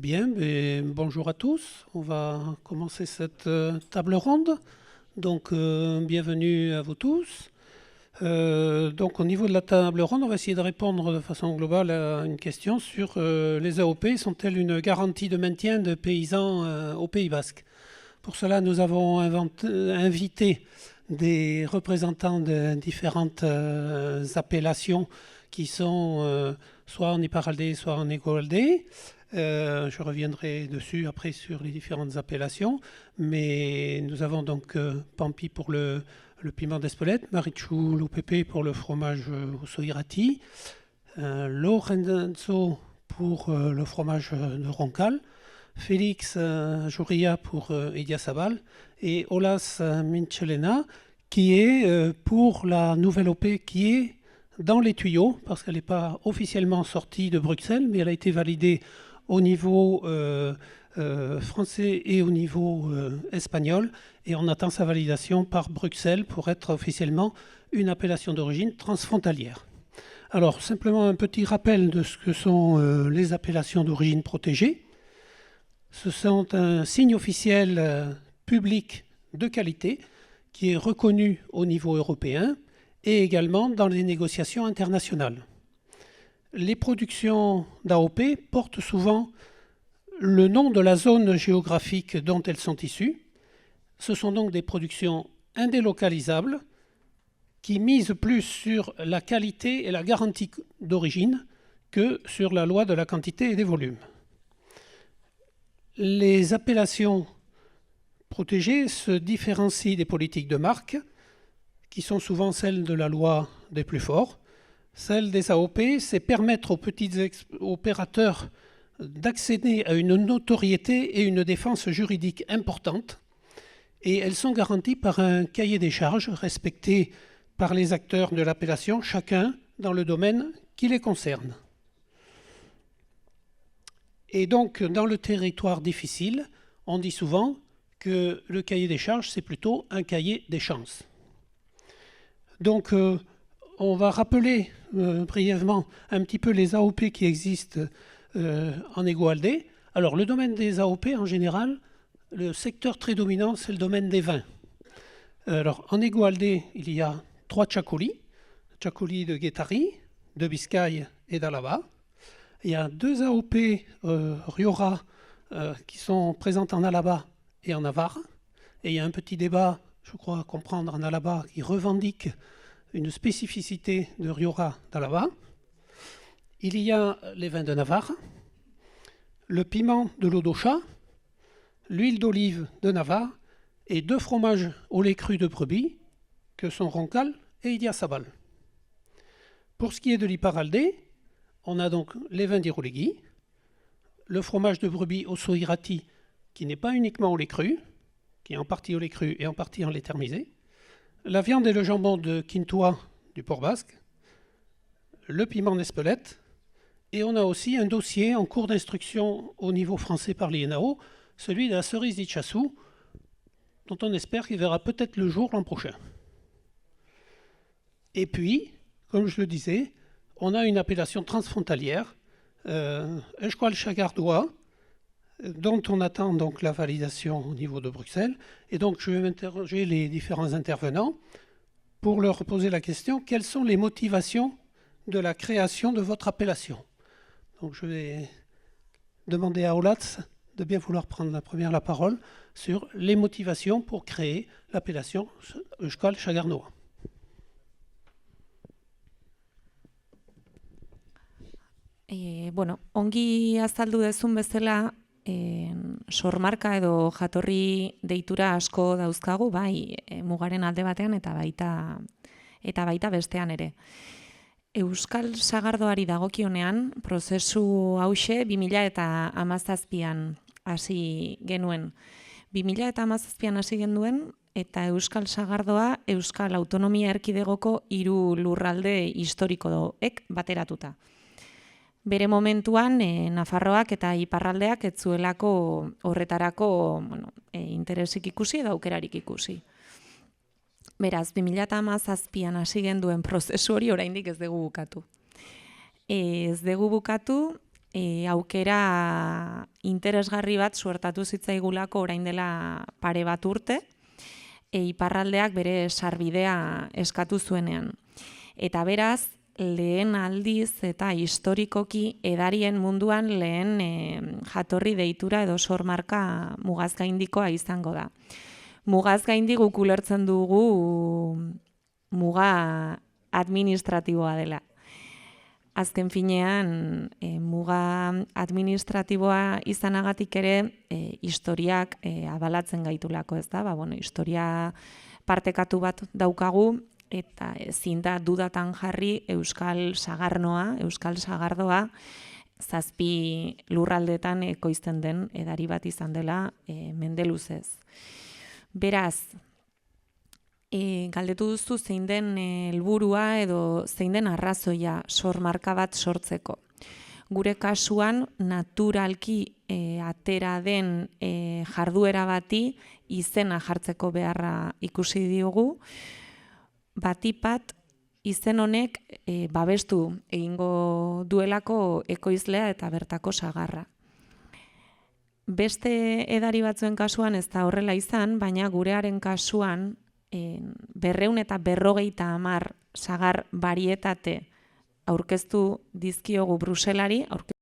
Bien, bonjour à tous. On va commencer cette table ronde. Donc, bienvenue à vous tous. Donc, au niveau de la table ronde, on va essayer de répondre de façon globale à une question sur les AOP. Sont-elles une garantie de maintien de paysans au Pays Basque? Pour cela, nous avons invité des représentants de différentes appellations qui sont soit en Iparraldé, soit en Hegoaldé. Je reviendrai dessus après sur les différentes appellations, mais nous avons donc Pampi pour le piment d'Espelette, Marichou Loupépé pour le fromage au soirati, Lorenzo pour le fromage de Roncal, Félix Jouria pour Idiazabal et Olas Minchelena qui est pour la nouvelle OP qui est dans les tuyaux parce qu'elle n'est pas officiellement sortie de Bruxelles, mais elle a été validée au niveau français et au niveau espagnol, et on attend sa validation par Bruxelles pour être officiellement une appellation d'origine transfrontalière. Alors, simplement un petit rappel de ce que sont les appellations d'origine protégée. Ce sont un signe officiel public de qualité qui est reconnu au niveau européen et également dans les négociations internationales. Les productions d'AOP portent souvent le nom de la zone géographique dont elles sont issues. Ce sont donc des productions indélocalisables qui misent plus sur la qualité et la garantie d'origine que sur la loi de la quantité et des volumes. Les appellations protégées se différencient des politiques de marque, qui sont souvent celles de la loi des plus forts. Celle des AOP, c'est permettre aux petits opérateurs d'accéder à une notoriété et une défense juridique importante. Et elles sont garanties par un cahier des charges respecté par les acteurs de l'appellation, chacun dans le domaine qui les concerne. Et donc, dans le territoire difficile, on dit souvent que le cahier des charges, c'est plutôt un cahier des chances. Donc, on va rappeler brièvement un petit peu les AOP qui existent en Hegoaldé. Alors, le domaine des AOP, en général, le secteur très dominant, c'est le domaine des vins. Alors, en Hegoaldé, il y a 3 txakolis de Guétari, de Biscaye et d'Alaba. Il y a 2 AOP Rioja qui sont présentes en Alaba et en Navarre. Et il y a un petit débat, je crois comprendre, en Alaba qui revendique une spécificité de Rioja d'Alaba. Il y a les vins de Navarre, le piment de l'Odocha, l'huile d'olive de Navarre et 2 fromages au lait cru de brebis que sont Roncal et Idiazabal. Pour ce qui est de l'Iparraldé, on a donc les vins d'Iroulegui, le fromage de brebis au soirati qui n'est pas uniquement au lait cru, qui est en partie au lait cru et en partie en lait thermisé, la viande et le jambon de Quintoa du Port Basque, le piment d'Espelette, et on a aussi un dossier en cours d'instruction au niveau français par l'INAO, celui de la cerise d'Itchassou, dont on espère qu'il verra peut-être le jour l'an prochain. Et puis, comme je le disais, on a une appellation transfrontalière, Euskal Sagardoa, dont on attend donc la validation au niveau de Bruxelles. Et donc je vais m'interroger les différents intervenants pour leur poser la question, quelles sont les motivations de la création de votre appellation? Donc je vais demander à Olatz de bien vouloir prendre la parole sur les motivations pour créer l'appellation Euskal Sagardoa. Bueno, ongi azaldu dezun bezala, sormarka edo jatorri deitura asko dauzkagu, bai mugaren alde batean eta baita bestean ere. Euskal Sagardoari dagokionean, prozesu hauxe 2017an hasi genuen. 2017an hasi genuen eta Euskal Sagardoa Euskal Autonomia Erkidegoko 3 lurralde historikoek bateratuta. Bere momentuan, Nafarroak eta Iparraldeak ez zuelako horretarako interesik ikusi edo aukerarik ikusi. Beraz, 2017an hasi genduen prozesu hori oraindik ez dugu bukatu. Ez dugu bukatu, aukera interesgarri bat suertatu zitzaigulako orain dela pare bat urte, iparraldeak bere sarbidea eskatu zuenean. Eta beraz, lehen aldiz eta historikoki edarien munduan lehen jatorri deitura edo sormarka mugazgaindikoa izango da. Mugazgaindi guk ulertzen dugu muga administratiboa dela. Azken finean, muga administratiboa izanagatik ere historiak abalatzen gaitulako, ez da? Historia partekatu bat daukagu, eta ezin da dudatan jarri Euskal Sagarnoa, Euskal Sagardoa, 7 lurraldeetan ekoizten den edari bat izan dela mende luzez. Beraz, galdetu duzu zein den helburua edo zein den arrazoia sormarka bat sortzeko. Gure kasuan naturalki atera den jarduera bati izena jartzeko beharra ikusi diogu, batipat izen honek babestu egingo duelako ekoizlea eta bertako sagarra. Beste edari batzuen kasuan ez da horrela izan, baina gurearen kasuan 250 sagar barietate aurkeztu dizkiogu Bruselari,